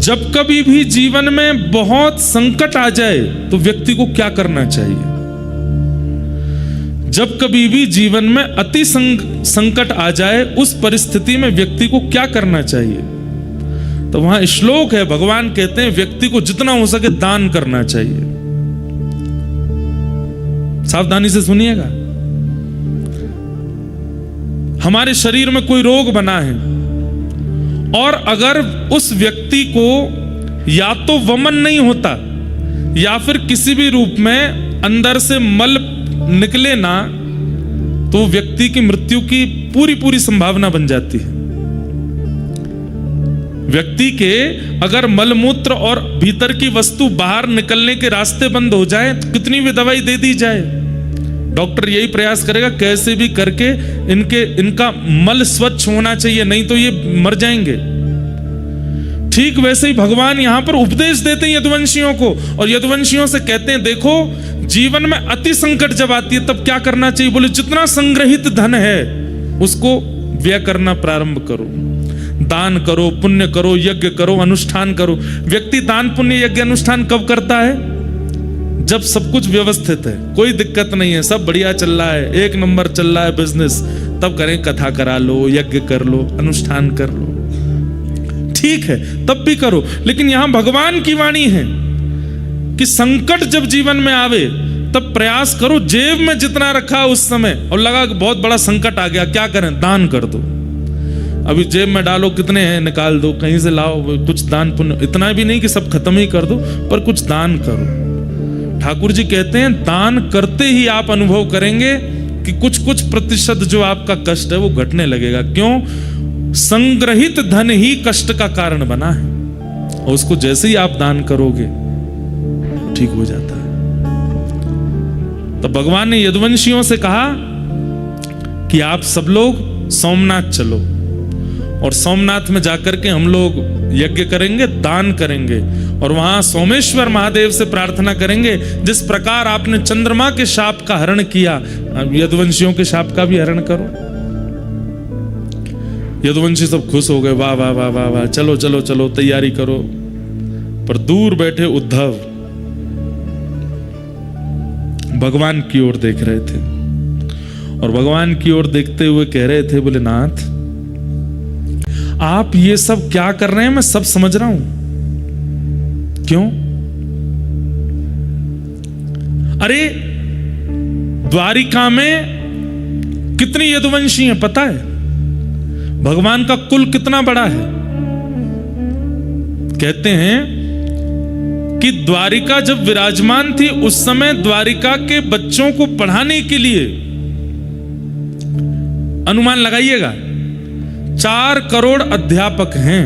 जब कभी भी जीवन में बहुत संकट आ जाए तो व्यक्ति को क्या करना चाहिए? जब कभी भी जीवन में अति संकट आ जाए उस परिस्थिति में व्यक्ति को क्या करना चाहिए? तो वहां श्लोक है, भगवान कहते हैं व्यक्ति को जितना हो सके दान करना चाहिए। सावधानी से सुनिएगा। हमारे शरीर में कोई रोग बना है और अगर उस व्यक्ति को या तो वमन नहीं होता या फिर किसी भी रूप में अंदर से मल निकले ना, तो व्यक्ति की मृत्यु की पूरी संभावना बन जाती है। व्यक्ति के अगर मलमूत्र और भीतर की वस्तु बाहर निकलने के रास्ते बंद हो जाए, कितनी भी दवाई दे दी जाए, डॉक्टर यही प्रयास करेगा कैसे भी करके इनका मल स्वच्छ होना चाहिए, नहीं तो ये मर जाएंगे। ठीक वैसे ही भगवान यहां पर उपदेश देते हैं यदुवंशियों को, और यदुवंशियों से कहते हैं देखो जीवन में अति संकट जब आती है तब क्या करना चाहिए? बोले जितना संग्रहित धन है उसको व्यय करना प्रारंभ करो, दान करो, पुण्य करो, यज्ञ करो, अनुष्ठान करो। व्यक्ति दान पुण्य यज्ञ अनुष्ठान कब करता है? जब सब कुछ व्यवस्थित है, कोई दिक्कत नहीं है, सब बढ़िया चल रहा है, एक नंबर चल रहा है बिजनेस, तब करें, कथा करा लो, यज्ञ कर लो, अनुष्ठान कर लो, ठीक है, तब भी करो। लेकिन यहां भगवान की वाणी है कि संकट जब जीवन में आवे तब प्रयास करो, जेब में जितना रखा उस समय और लगा कि बहुत बड़ा संकट आ गया, क्या करें? दान कर दो। अभी जेब में डालो, कितने हैं निकाल दो, कहीं से लाओ, कुछ दान पुण्य, इतना भी नहीं कि सब खत्म ही कर दो, पर कुछ दान करो। ठाकुर जी कहते हैं दान करते ही आप अनुभव करेंगे कि कुछ प्रतिशत जो आपका कष्ट है वो घटने लगेगा। क्यों? संग्रहित धन ही कष्ट का कारण बना है, और उसको जैसे ही आप दान करोगे ठीक हो जाता है। तो भगवान ने यदुवंशियों से कहा कि आप सब लोग सोमनाथ चलो, और सोमनाथ में जाकर के हम लोग यज्ञ करेंगे, दान करेंगे, और वहां सोमेश्वर महादेव से प्रार्थना करेंगे जिस प्रकार आपने चंद्रमा के शाप का हरण किया, यदुवंशियों के शाप का भी हरण करो। यदुवंशी सब खुश हो गए, वाह वाह वाह वाह वाह, चलो चलो चलो तैयारी करो। पर दूर बैठे उद्धव भगवान की ओर देख रहे थे, और भगवान की ओर देखते हुए कह रहे थे, बोले नाथ आप ये सब क्या कर रहे हैं? मैं सब समझ रहा हूं, क्यों? अरे द्वारिका में कितनी यदुवंशी हैं पता है? भगवान का कुल कितना बड़ा है? कहते हैं कि द्वारिका जब विराजमान थी उस समय द्वारिका के बच्चों को पढ़ाने के लिए, अनुमान लगाइएगा, 4 करोड़ अध्यापक हैं,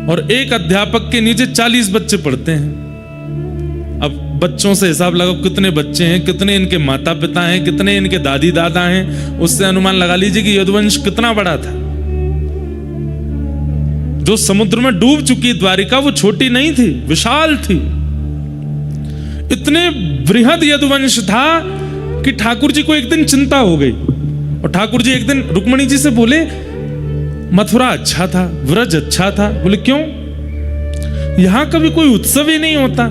और एक अध्यापक के नीचे 40 बच्चे पढ़ते हैं। अब बच्चों से हिसाब लगाओ कितने बच्चे हैं, कितने इनके माता पिता हैं, कितने इनके दादी दादा हैं, उससे अनुमान लगा लीजिए कि यदुवंश कितना बड़ा था। जो समुद्र में डूब चुकी द्वारिका वो छोटी नहीं थी, विशाल थी। इतने बृहद यदुवंश था कि ठाकुर जी को एक दिन चिंता हो गई, और ठाकुर जी एक दिन रुक्मणी जी से बोले मथुरा अच्छा था, व्रज अच्छा था। बोले क्यों? यहां कभी कोई उत्सव ही नहीं होता,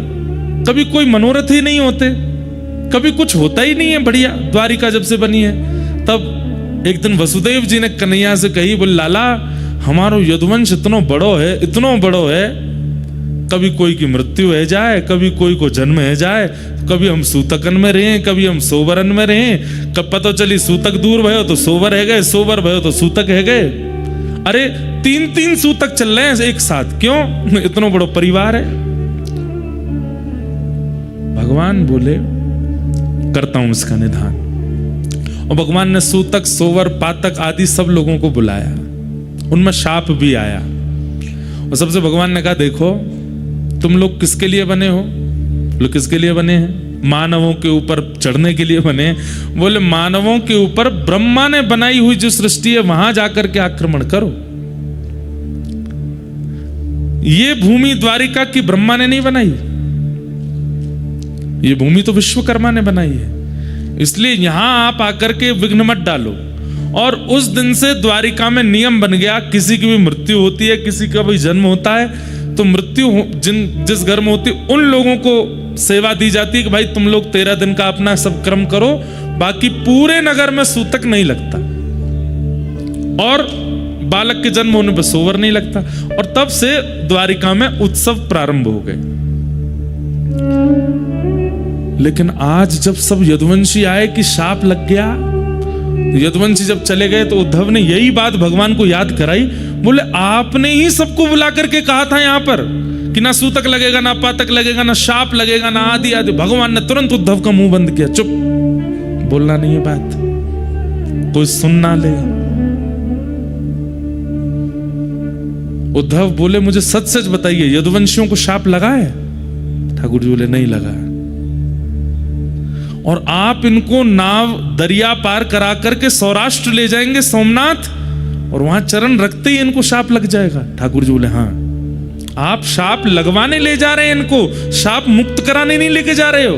कभी कोई मनोरथ ही नहीं होते, कभी कुछ होता ही नहीं है बढ़िया, द्वारिका जब से बनी है। तब एक दिन वसुदेव जी ने कन्हैया से कही, बोले लाला हमारो यदुवंश इतनो बड़ो है, कभी कोई की मृत्यु है जाए, कभी कोई को जन्म है जाए, कभी हम सूतकन में रहे, कभी हम सोवरन में रहे, कब पता चली सूतक दूर भयो तो सोवर है गए, सोवर भयो तो सूतक है गए। अरे 3 सूतक चल रहे हैं एक साथ, क्यों? इतना बड़ा परिवार है। भगवान बोले करता हूं इसका निधान, और भगवान ने सूतक, सोवर, पातक आदि सब लोगों को बुलाया, उनमें शाप भी आया, और सबसे भगवान ने कहा देखो तुम लोग किसके लिए बने हो? लोग किसके लिए बने हैं? मानवों के ऊपर चढ़ने के लिए बने। बोले मानवों के ऊपर ब्रह्मा ने बनाई हुई जो सृष्टि है वहां जाकर के आक्रमण करो। ये भूमि द्वारिका की ब्रह्मा ने नहीं बनाई, ये भूमि तो विश्वकर्मा ने बनाई है, इसलिए यहां आप आकर के विघ्न मत डालो। और उस दिन से द्वारिका में नियम बन गया, किसी की भी मृत्यु होती है, किसी का भी जन्म होता है तो मृत्यु जिस घर में होती उन लोगों को सेवा दी जाती है कि भाई तुम लोग 13 दिन का अपना सब कर्म करो, बाकी पूरे नगर में सूतक नहीं लगता और बालक के जन्म होने पर सोवर नहीं लगता। और तब से द्वारिका में उत्सव प्रारंभ हो गए। लेकिन आज जब सब यदुवंशी आए कि शाप लग गया, यदुवंशी जब चले गए तो उद्धव ने यही बात भगवान को याद कराई। बोले आपने ही सबको बुला करके कहा था यहां पर कि ना सूतक लगेगा, ना पातक लगेगा, ना शाप लगेगा, ना आदि आदि। भगवान ने तुरंत उद्धव का मुंह बंद किया, चुप, बोलना नहीं है बात, कोई सुन ना ले। उद्धव बोले मुझे सच सच बताइए, यदुवंशियों को शाप लगा है? ठाकुर जी बोले नहीं लगा। और आप इनको नाव दरिया पार करा करके सौराष्ट्र ले जाएंगे, सोमनाथ, और वहां चरण रखते ही इनको शाप लग जाएगा? ठाकुर जी बोले हाँ। आप शाप लगवाने ले जा रहे हैं इनको, शाप मुक्त कराने नहीं लेके जा रहे हो।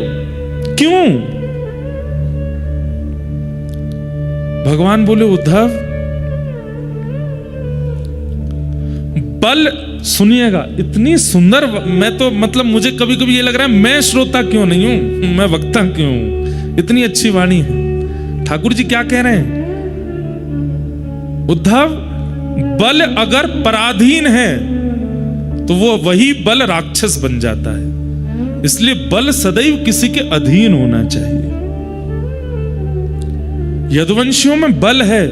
क्यों? भगवान बोले उद्धव, बल, सुनिएगा, इतनी सुंदर, मैं तो मतलब मुझे कभी कभी ये लग रहा है मैं श्रोता क्यों नहीं हूं, मैं वक्ता क्यों हूं, इतनी अच्छी वाणी है। ठाकुर जी क्या कह रहे हैं? उद्धव, बल अगर पराधीन है तो वो वही बल राक्षस बन जाता है। इसलिए बल सदैव किसी के अधीन होना चाहिए। यदुवंशियों में बल है,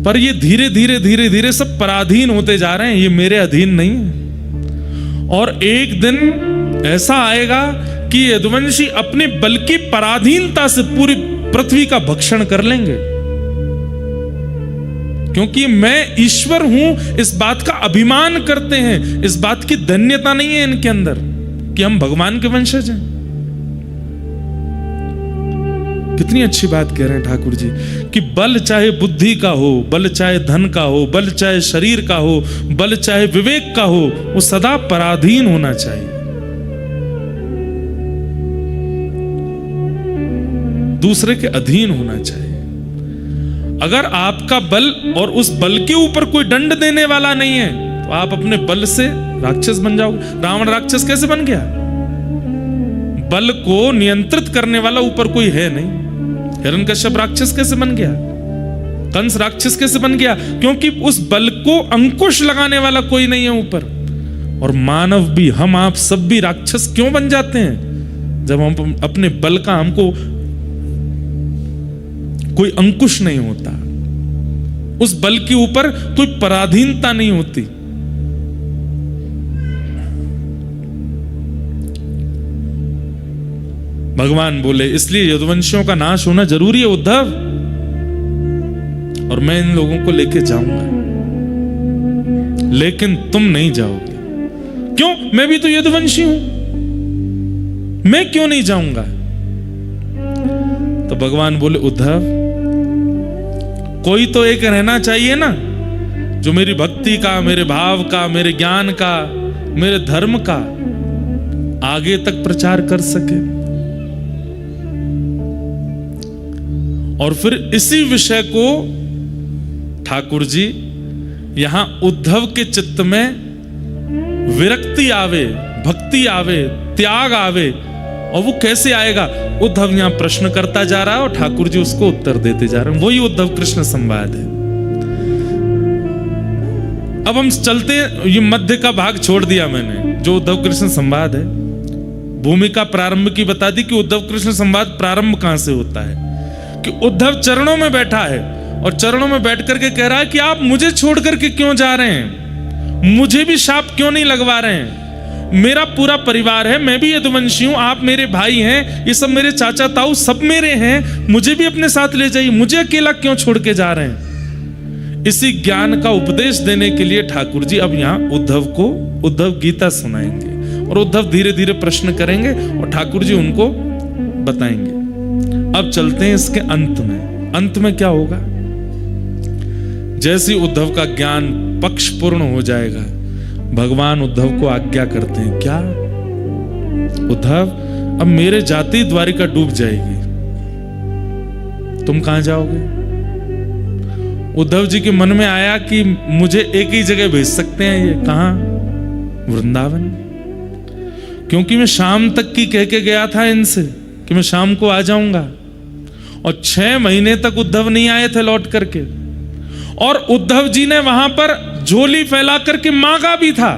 पर ये धीरे धीरे धीरे धीरे सब पराधीन होते जा रहे हैं, ये मेरे अधीन नहीं है। और एक दिन ऐसा आएगा कि यदुवंशी अपने बल की पराधीनता से पूरी पृथ्वी का भक्षण कर लेंगे, क्योंकि मैं ईश्वर हूं इस बात का अभिमान करते हैं। इस बात की धन्यता नहीं है इनके अंदर कि हम भगवान के वंशज हैं। कितनी अच्छी बात कह रहे हैं ठाकुर जी कि बल चाहे बुद्धि का हो, बल चाहे धन का हो, बल चाहे शरीर का हो, बल चाहे विवेक का हो, वो सदा पराधीन होना चाहिए, दूसरे के अधीन होना चाहिए। अगर आपका बल और उस बल के ऊपर कोई दंड देने वाला नहीं है तो आप अपने बल से राक्षस बन जाओगे। रावण राक्षस कैसे बन गया? बल को नियंत्रित करने वाला ऊपर कोई है नहीं। हिरण्यकश्यप राक्षस कैसे बन गया? कंस राक्षस कैसे बन गया? क्योंकि उस बल को अंकुश लगाने वाला कोई नहीं है ऊपर। और मानव भी, हम आप सब भी राक्षस क्यों बन जाते हैं? जब हम अपने बल का, हमको कोई अंकुश नहीं होता, उस बल के ऊपर कोई पराधीनता नहीं होती। भगवान बोले इसलिए यदुवंशियों का नाश होना जरूरी है उद्धव, और मैं इन लोगों को लेके जाऊंगा, लेकिन तुम नहीं जाओगे। क्यों? मैं भी तो यदुवंशी हूं, मैं क्यों नहीं जाऊंगा? तो भगवान बोले उद्धव, कोई तो एक रहना चाहिए ना जो मेरी भक्ति का, मेरे भाव का, मेरे ज्ञान का, मेरे धर्म का आगे तक प्रचार कर सके। और फिर इसी विषय को ठाकुर जी यहां उद्धव के चित्त में विरक्ति आवे, भक्ति आवे, त्याग आवे। और वो कैसे आएगा? उद्धव यहां प्रश्न करता जा रहा है और ठाकुर जी उसको उत्तर देते जा रहे हैं। वही उद्धव कृष्ण संवाद है। अब हम चलते हैं, ये मध्य का भाग छोड़ दिया मैंने, जो उद्धव कृष्ण संवाद है। भूमिका प्रारंभ की बता दी कि उद्धव कृष्ण संवाद प्रारंभ कहां से होता है, कि उद्धव चरणों में बैठा है और चरणों में बैठ करके कह रहा है कि आप मुझे छोड़ करके क्यों जा रहे हैं? मुझे भी शाप क्यों नहीं लगवा रहे हैं? मेरा पूरा परिवार है, मैं भी यदुवंशी हूं, आप मेरे भाई हैं, ये सब मेरे चाचा ताऊ सब मेरे हैं, मुझे भी अपने साथ ले जाइए, मुझे अकेला क्यों छोड़ के जा रहे हैं? इसी ज्ञान का उपदेश देने के लिए ठाकुर जी अब यहां उद्धव को उद्धव गीता सुनाएंगे और उद्धव धीरे धीरे प्रश्न करेंगे और ठाकुर जी उनको बताएंगे। अब चलते हैं इसके अंत में। अंत में क्या होगा? जैसे उद्धव का ज्ञान पक्ष पूर्ण हो जाएगा, भगवान उद्धव को आज्ञा करते हैं, क्या उद्धव, अब मेरे जाति द्वारिका डूब जाएगी, तुम कहां जाओगे? उद्धव जी के मन में आया कि मुझे एक ही जगह भेज सकते हैं, ये कहां? वृंदावन, क्योंकि मैं शाम तक की कह के गया था इनसे कि मैं शाम को आ जाऊंगा, और 6 महीने तक उद्धव नहीं आए थे लौट करके। और उद्धव जी ने वहां पर झोली फैला करके मांगा भी था,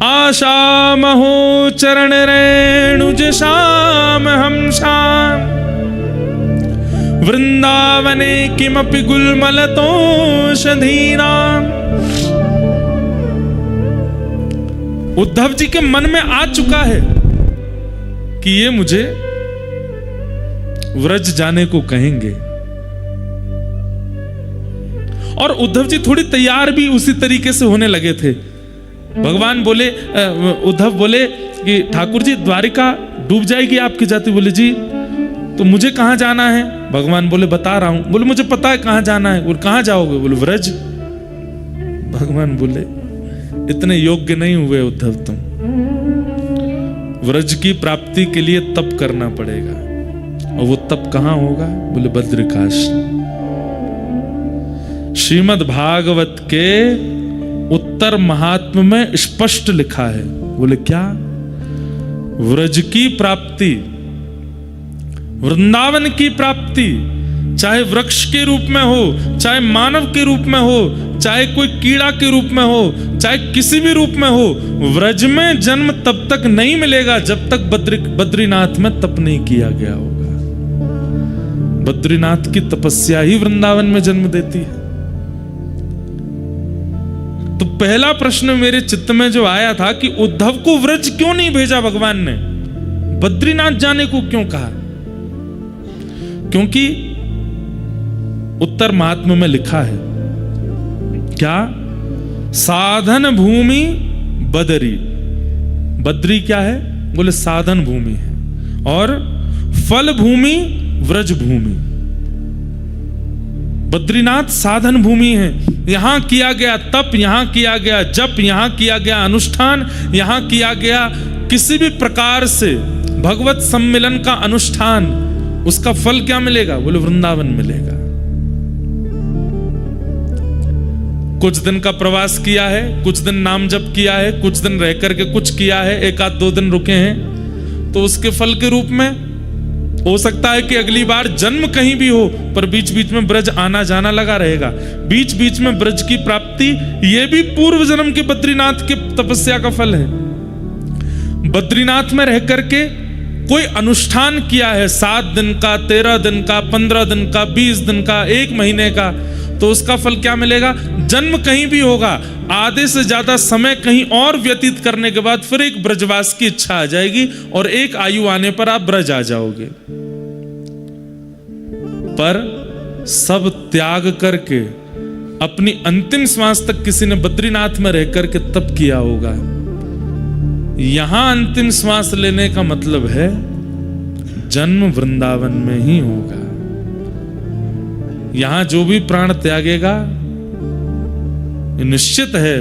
आशा महो चरण रेणुज श्याम हम श्याम, वृंदावने किमपि गुलमलतोषधीनाम। उद्धव जी के मन में आ चुका है कि ये मुझे व्रज जाने को कहेंगे, और उद्धव जी थोड़ी तैयार भी उसी तरीके से होने लगे थे। भगवान बोले, उद्धव बोले कि ठाकुर जी द्वारिका डूब जाएगी आपकी जाति। बोले जी तो मुझे कहां जाना है? भगवान बोले बता रहा हूं। बोले मुझे पता है कहां जाना है। बोले कहां जाओगे? बोले व्रज। भगवान बोले इतने योग्य नहीं हुए उद्धव तुम, व्रज की प्राप्ति के लिए तप करना पड़ेगा, और वो तप कहां होगा? बोले बद्रिकाश्रम। श्रीमद् भागवत के उत्तर महात्म्य में स्पष्ट लिखा है। बोले क्या? व्रज की प्राप्ति, वृंदावन की प्राप्ति, चाहे वृक्ष के रूप में हो, चाहे मानव के रूप में हो, चाहे कोई कीड़ा के रूप में हो, चाहे किसी भी रूप में हो, व्रज में जन्म तब तक नहीं मिलेगा जब तक बद्रीनाथ में तप नहीं किया गया होगा। बद्रीनाथ की तपस्या ही वृंदावन में जन्म देती है। तो पहला प्रश्न मेरे चित्त में जो आया था कि उद्धव को व्रज क्यों नहीं भेजा भगवान ने, बद्रीनाथ जाने को क्यों कहा? क्योंकि उत्तर महात्म्य में लिखा है क्या? साधन भूमि बदरी। बद्री क्या है? बोले साधन भूमि है, और फल भूमि व्रज भूमि। बद्रीनाथ साधन भूमि है, यहां किया गया तप, यहां किया गया जप, यहां किया गया अनुष्ठान, यहां किया गया किसी भी प्रकार से भगवत सम्मिलन का अनुष्ठान, उसका फल क्या मिलेगा? बोले वृंदावन मिलेगा। कुछ दिन का प्रवास किया है, कुछ दिन नाम जप किया है, कुछ दिन रह करके कुछ किया है, 1-2 दिन रुके हैं, तो उसके फल के रूप में हो सकता है कि अगली बार जन्म कहीं भी हो, पर बीच बीच में ब्रज आना जाना लगा रहेगा। बीच बीच में ब्रज की प्राप्ति, यह भी पूर्व जन्म के बद्रीनाथ के तपस्या का फल है। बद्रीनाथ में रह करके कोई अनुष्ठान किया है, 7 दिन का, 13 दिन का, 15 दिन का, 20 दिन का, 1 महीने का, तो उसका फल क्या मिलेगा? जन्म कहीं भी होगा, आधे से ज्यादा समय कहीं और व्यतीत करने के बाद फिर एक ब्रजवास की इच्छा आ जाएगी, और एक आयु आने पर आप ब्रज आ जाओगे। पर सब त्याग करके अपनी अंतिम श्वास तक किसी ने बद्रीनाथ में रह करके तप किया होगा। यहां अंतिम श्वास लेने का मतलब है जन्म वृंदावन में ही होगा। यहां जो भी प्राण त्यागेगा, निश्चित है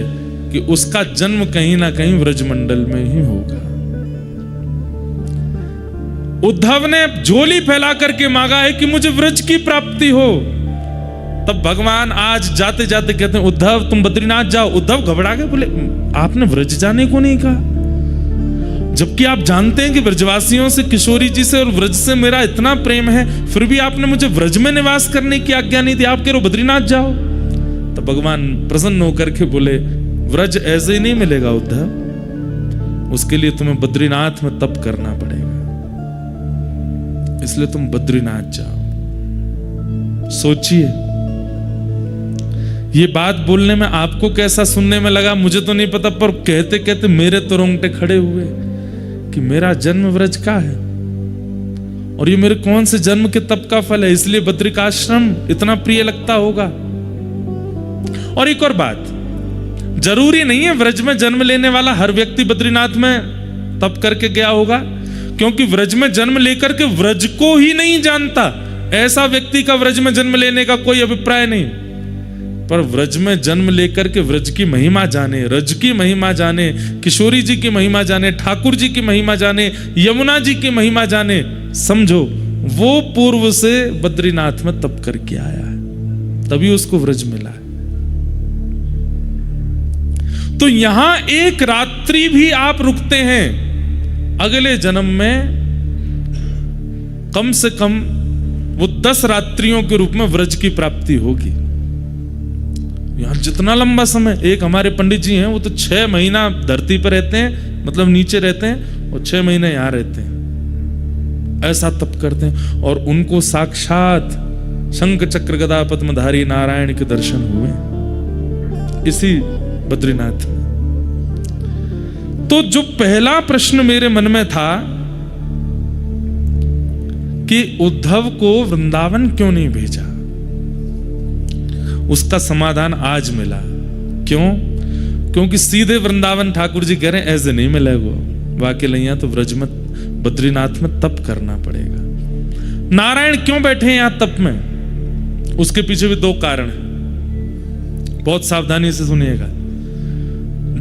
कि उसका जन्म कहीं ना कहीं व्रजमंडल में ही होगा। उद्धव ने झोली फैला करके मांगा है कि मुझे व्रज की प्राप्ति हो। तब भगवान आज जाते जाते कहते हैं उद्धव तुम बद्रीनाथ जाओ। उद्धव घबरा गए, बोले आपने व्रज जाने को नहीं कहा, जबकि आप जानते हैं कि ब्रजवासियों से, किशोरी जी से और व्रज से मेरा इतना प्रेम है, फिर भी आपने मुझे व्रज में निवास करने की आज्ञा नहीं दी, आप कह रहे हो बद्रीनाथ जाओ। तो भगवान प्रसन्न होकर के बोले व्रज ऐसे ही नहीं मिलेगा उद्धव, उसके लिए तुम्हें बद्रीनाथ में तप करना पड़ेगा, इसलिए तुम बद्रीनाथ जाओ। सोचिए ये बात बोलने में आपको कैसा सुनने में लगा मुझे तो नहीं पता, पर कहते कहते मेरे तो रोंगटे खड़े हुए कि मेरा जन्म व्रज का है, और ये मेरे कौन से जन्म के तप का फल है, इसलिए बद्रिकाश्रम इतना प्रिय लगता होगा। और एक और बात, जरूरी नहीं है व्रज में जन्म लेने वाला हर व्यक्ति बद्रीनाथ में तप करके गया होगा, क्योंकि व्रज में जन्म लेकर के व्रज को ही नहीं जानता ऐसा व्यक्ति का व्रज में जन्म लेने का कोई अभिप्राय नहीं। पर व्रज में जन्म लेकर के व्रज की महिमा जाने, रज की महिमा जाने, किशोरी जी की महिमा जाने, ठाकुर जी की महिमा जाने, यमुना जी की महिमा जाने, समझो वो पूर्व से बद्रीनाथ में तप करके आया है, तभी उसको व्रज मिला है। तो यहां एक रात्रि भी आप रुकते हैं, अगले जन्म में कम से कम वो 10 रात्रियों के रूप में व्रज की प्राप्ति होगी। यहां जितना लंबा समय, एक हमारे पंडित जी हैं, वो तो 6 महीना धरती पर रहते हैं, मतलब नीचे रहते हैं, और 6 महीने यहां रहते हैं, ऐसा तप करते हैं, और उनको साक्षात शंख चक्र गदा पद्मधारी नारायण के दर्शन हुए इसी बद्रीनाथ में। तो जो पहला प्रश्न मेरे मन में था कि उद्धव को वृंदावन क्यों नहीं भेजा, उसका समाधान आज मिला। क्यों? क्योंकि सीधे वृंदावन ठाकुर जी कह रहे हैं ऐसे नहीं मिलेगा, वाकई नहीं तो व्रज में बद्रीनाथ में तप करना पड़ेगा। नारायण क्यों बैठे हैं यहां तप में, उसके पीछे भी 2 कारण हैं, बहुत सावधानी से सुनिएगा।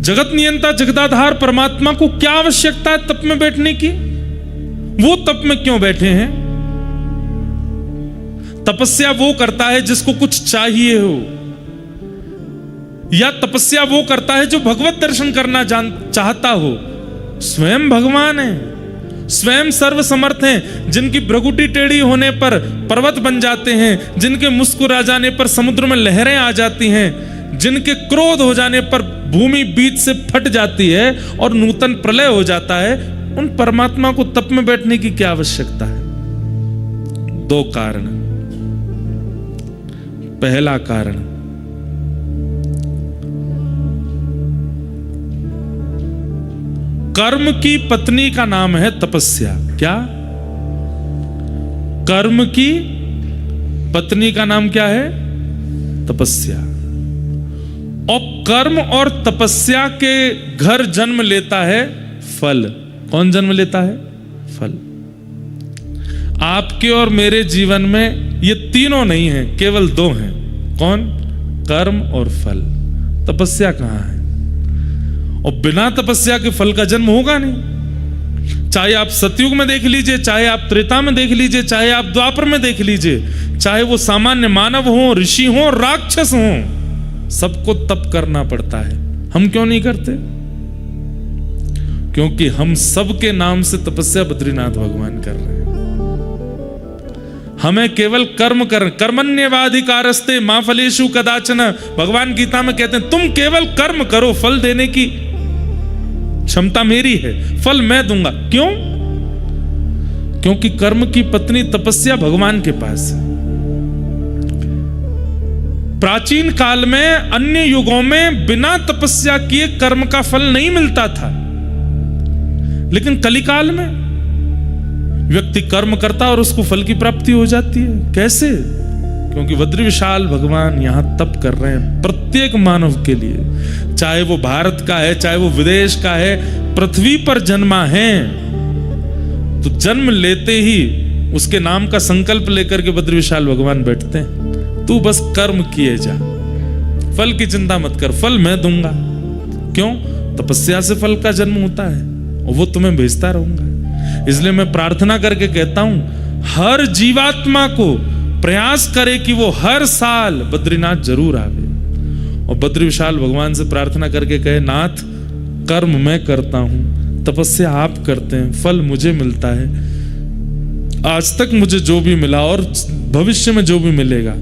जगत नियंता जगदाधार परमात्मा को क्या आवश्यकता है तप में बैठने की? वो तप में क्यों बैठे हैं? तपस्या वो करता है जिसको कुछ चाहिए हो, या तपस्या वो करता है जो भगवत दर्शन करना चाहता हो। स्वयं भगवान है, स्वयं सर्व समर्थ हैं, जिनकी भ्रगुटी टेढ़ी होने पर पर्वत बन जाते हैं, जिनके मुस्कुरा जाने पर समुद्र में लहरें आ जाती हैं, जिनके क्रोध हो जाने पर भूमि बीच से फट जाती है और नूतन प्रलय हो जाता है, उन परमात्मा को तप में बैठने की क्या आवश्यकता है? 2 कारण। पहला कारण, कर्म की पत्नी का नाम है तपस्या। क्या? कर्म की पत्नी का नाम क्या है? तपस्या। और कर्म और तपस्या के घर जन्म लेता है फल। कौन जन्म लेता है? फल। आपके और मेरे जीवन में ये तीनों नहीं हैं, केवल 2 हैं। कौन? कर्म और फल। तपस्या कहां है? और बिना तपस्या के फल का जन्म होगा नहीं। चाहे आप सतयुग में देख लीजिए, चाहे आप त्रेता में देख लीजिए, चाहे आप द्वापर में देख लीजिए, चाहे वो सामान्य मानव हो, ऋषि हो, राक्षस हो, सबको तप करना पड़ता है। हम क्यों नहीं करते? क्योंकि हम सबके नाम से तपस्या बद्रीनाथ भगवान कर रहे हैं। हमें केवल कर्म कर, कर्मण्येवाधिकारस्ते मा फलेषु कदाचन, भगवान गीता में कहते हैं तुम केवल कर्म करो, फल देने की क्षमता मेरी है, फल मैं दूंगा। क्यों? क्योंकि कर्म की पत्नी तपस्या भगवान के पास है। प्राचीन काल में, अन्य युगों में बिना तपस्या किए कर्म का फल नहीं मिलता था, लेकिन कलिकाल में व्यक्ति कर्म करता और उसको फल की प्राप्ति हो जाती है। कैसे? क्योंकि बद्री विशाल भगवान यहां तप कर रहे हैं प्रत्येक मानव के लिए, चाहे वो भारत का है, चाहे वो विदेश का है, पृथ्वी पर जन्मा है तो जन्म लेते ही उसके नाम का संकल्प लेकर के बद्री विशाल भगवान बैठते हैं। तू बस कर्म किए जा, फल की चिंता मत कर, फल मैं दूंगा। क्यों? तपस्या से फल का जन्म होता है और वो तुम्हें भेजता रहूंगा। इसलिए मैं प्रार्थना करके कहता हूं, हर जीवात्मा को प्रयास करे कि वो हर साल बद्रीनाथ जरूर आवे और बद्री विशाल भगवान से प्रार्थना करके कहे, नाथ कर्म मैं करता हूं, तपस्या आप करते हैं, फल मुझे मिलता है। आज तक मुझे जो भी मिला और भविष्य में जो भी मिलेगा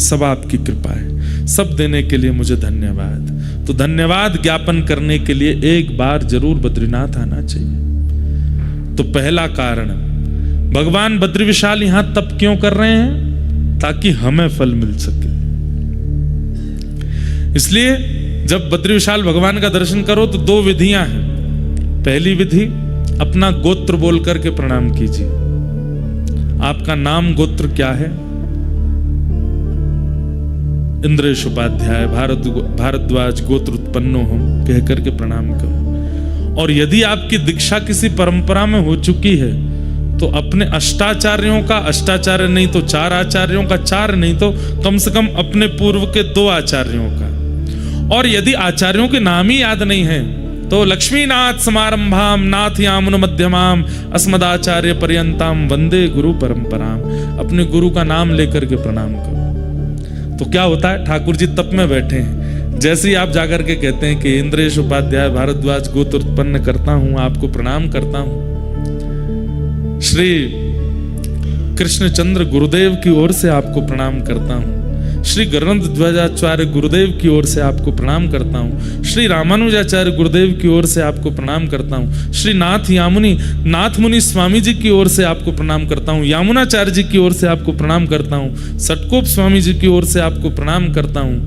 सब आपकी कृपा है, सब देने के लिए मुझे धन्यवाद। तो धन्यवाद ज्ञापन करने के लिए एक बार जरूर बद्रीनाथ आना चाहिए। तो पहला कारण, भगवान बद्री विशाल यहां तप क्यों कर रहे हैं? ताकि हमें फल मिल सके। इसलिए जब बद्री विशाल भगवान का दर्शन करो तो 2 विधियां हैं। पहली विधि, अपना गोत्र बोल करके प्रणाम कीजिए। आपका नाम गोत्र क्या है? इंद्रेश उपाध्याय, भारद्वाज गोत्र उत्पन्नो हम कह करके प्रणाम करो। और यदि आपकी दीक्षा किसी परंपरा में हो चुकी है तो अपने अष्टाचार्यों का, अष्टाचार्य नहीं तो 4 आचार्यों का, 4 नहीं तो कम से कम अपने पूर्व के 2 आचार्यों का। और यदि आचार्यों के नाम ही याद नहीं है तो लक्ष्मीनाथ समारंभाम नाथयामुन मध्यमाम अस्मदाचार्य पर्यंताम वंदे गुरु परंपराम, अपने गुरु का नाम लेकर के प्रणाम करो। तो क्या होता है? ठाकुर जी तप में बैठे हैं, जैसे ही आप जाकर के कहते हैं कि इंद्रेश उपाध्याय भारद्वाज गोत्र उत्पन्न करता हूं, आपको प्रणाम करता हूं, श्री कृष्णचंद्र गुरुदेव की ओर से आपको प्रणाम करता हूं, श्री गरुड़ ध्वजाचार्य गुरुदेव की ओर से आपको प्रणाम करता हूं, श्री रामानुजाचार्य गुरुदेव की ओर से आपको प्रणाम करता हूं, श्री नाथ मुनि स्वामी जी की ओर से आपको प्रणाम करता हूं, यामुनाचार्य जी की ओर से आपको प्रणाम करता हूं, सटकोप स्वामी जी की ओर से आपको प्रणाम करता हूं।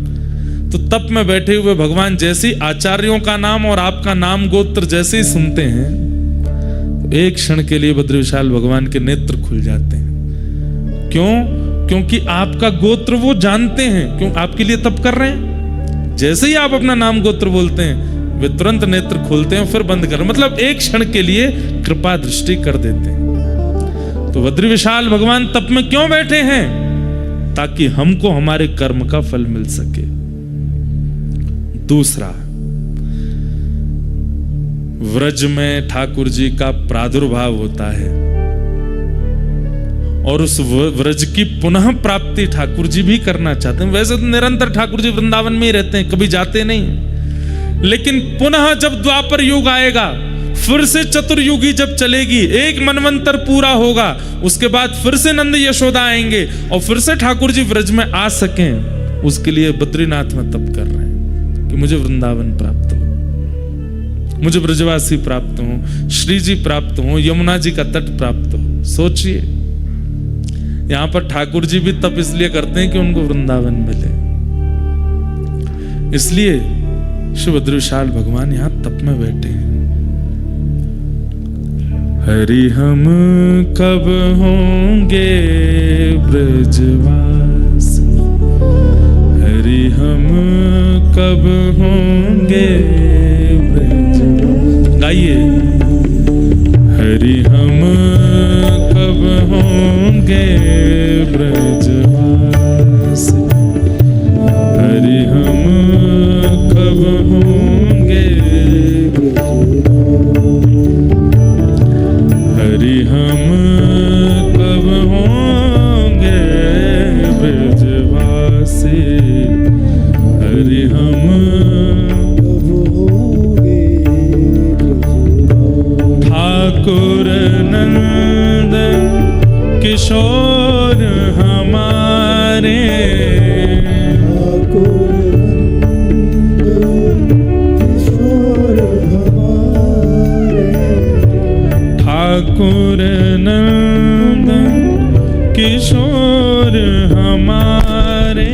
तो तप में बैठे हुए भगवान जैसे ही आचार्यों का नाम और आपका नाम गोत्र जैसे ही सुनते हैं, तो एक क्षण के लिए बद्री विशाल भगवान के नेत्र खुल जाते हैं। क्यों? क्योंकि आपका गोत्र वो जानते हैं, क्यों आपके लिए तप कर रहे हैं। जैसे ही आप अपना नाम गोत्र बोलते हैं, वे तुरंत नेत्र खोलते हैं, फिर बंद कर, मतलब एक क्षण के लिए कृपा दृष्टि कर देते हैं। तो बद्री विशाल भगवान तप में क्यों बैठे हैं? ताकि हमको हमारे कर्म का फल मिल सके। दूसरा, व्रज में ठाकुर जी का प्रादुर्भाव होता है और उस व्रज की पुनः प्राप्ति ठाकुर जी भी करना चाहते हैं। वैसे तो निरंतर ठाकुर जी वृंदावन में ही रहते हैं, कभी जाते नहीं, लेकिन पुनः जब द्वापर युग आएगा, फिर से चतुर्युगी जब चलेगी, एक मनवंतर पूरा होगा, उसके बाद फिर से नंद यशोदा आएंगे और फिर से ठाकुर जी व्रज में आ सकें, उसके लिए बद्रीनाथ में तप कर रहे हैं कि मुझे वृंदावन प्राप्त हो, मुझे ब्रजवासी प्राप्त हो, श्री जी प्राप्त हो, यमुना जी का तट प्राप्त हो। सोचिए, यहां पर ठाकुर जी भी तप इसलिए करते हैं कि उनको वृंदावन मिले, इसलिए श्री बद्री विशाल भगवान यहां तप में बैठे हैं। हरि हम कब होंगे ब्रजवास, हरि हम कब होंगे ब्रजवास। गाइए, हरि हम कब होंगे ब्रजवास, हरि हम कब होंगे, हरि हम कब होंगे ब्रजवासी, हरि हम कब होंगे ठाकुर नंद किशोर हमारे, ठाकुर नंद किशोर हमारे,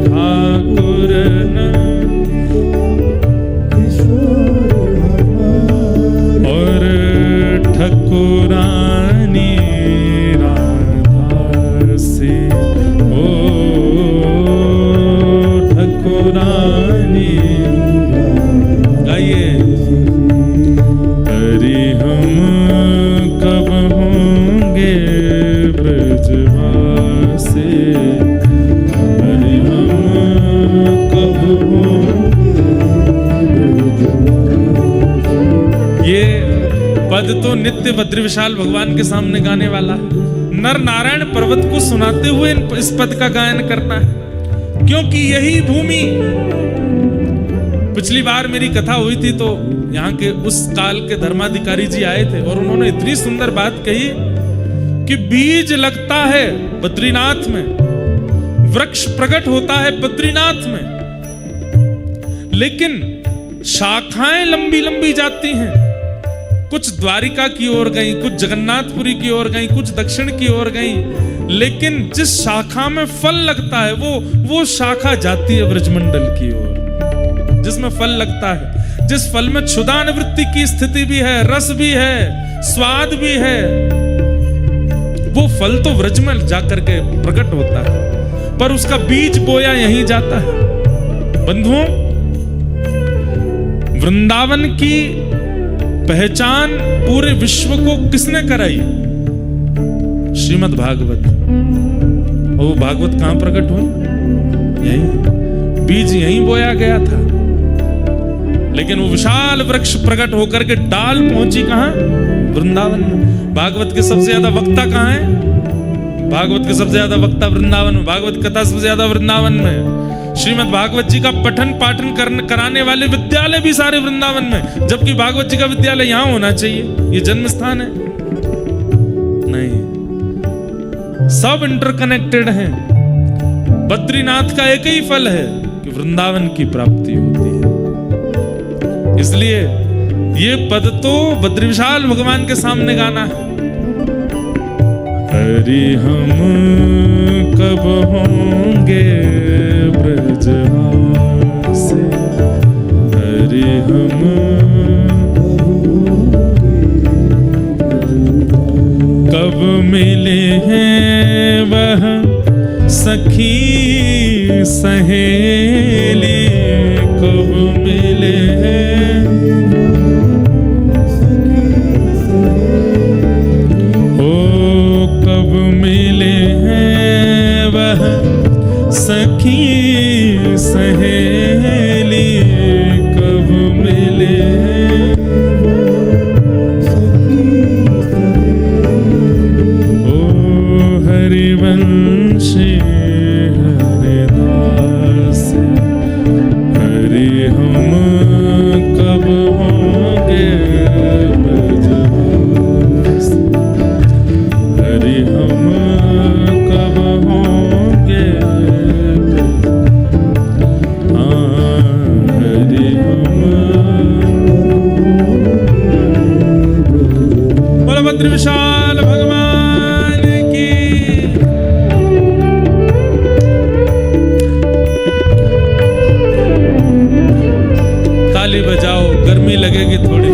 ठाकुर नंद किशोर हमारे, और ठकुरानी राधा से, ओ ठकुरानी। गाइए, हरि हम कब होंगे ब्रजवासी, हरि हम कब होंगे। ये पद तो नित्य बद्री विशाल भगवान के सामने गाने वाला है। नर नारायण पर्वत को सुनाते हुए इस पद का गायन करना है, क्योंकि यही भूमि, पिछली बार मेरी कथा हुई थी तो यहाँ के उस काल के धर्माधिकारी जी आए थे और उन्होंने इतनी सुंदर बात कही कि बीज लगता है बद्रीनाथ में, वृक्ष प्रकट होता है बद्रीनाथ में, लेकिन शाखाएं लंबी लंबी जाती हैं। कुछ द्वारिका की ओर गई, कुछ जगन्नाथपुरी की ओर गई, कुछ दक्षिण की ओर गई, लेकिन जिस शाखा में फल लगता है वो शाखा जाती है ब्रजमंडल की ओर, जिसमें फल लगता है, जिस फल में क्षुधा निवृत्ति की स्थिति भी है, रस भी है, स्वाद भी है, वो फल तो व्रज में जाकर के प्रकट होता है, पर उसका बीज बोया यहीं जाता है। बंधुओं, वृंदावन की पहचान पूरे विश्व को किसने कराई? श्रीमद् भागवत। और वो भागवत कहां प्रकट हुए? यहीं, बीज यहीं बोया गया था, लेकिन वो विशाल वृक्ष प्रकट होकर के डाल पहुंची कहां? वृंदावन में। भागवत के सबसे ज्यादा वक्ता कहां है? भागवत के सबसे ज्यादा वक्ता वृंदावन में, भागवत कथा सबसे ज्यादा वृंदावन में। श्रीमद् भागवत जी का पठन पाठन कराने वाले विद्यालय भी सारे वृंदावन में, जबकि भागवत जी का विद्यालय यहां होना चाहिए, ये जन्म स्थान है। नहीं, सब इंटरकनेक्टेड हैं। बद्रीनाथ का एक ही फल है कि वृंदावन की प्राप्ति होती है। इसलिए ये पद तो बद्रीविशाल भगवान के सामने गाना है। हरि हम कब होंगे ब्रजवासी, हरि हम कब मिले हैं वह सखी सहेली, कब मिले हैं ओ कब मिले हैं वह सखी सहेली, कब मिले हैं ओ हरिवंशी हरिदास, हरि हम कब होंगे ब्रजवासी, हरि हम कब होंगे, हाँ हरि हम। बोलो बद्रीविशाल भगवान की। ताली बजाओ, गर्मी लगेगी थोड़ी।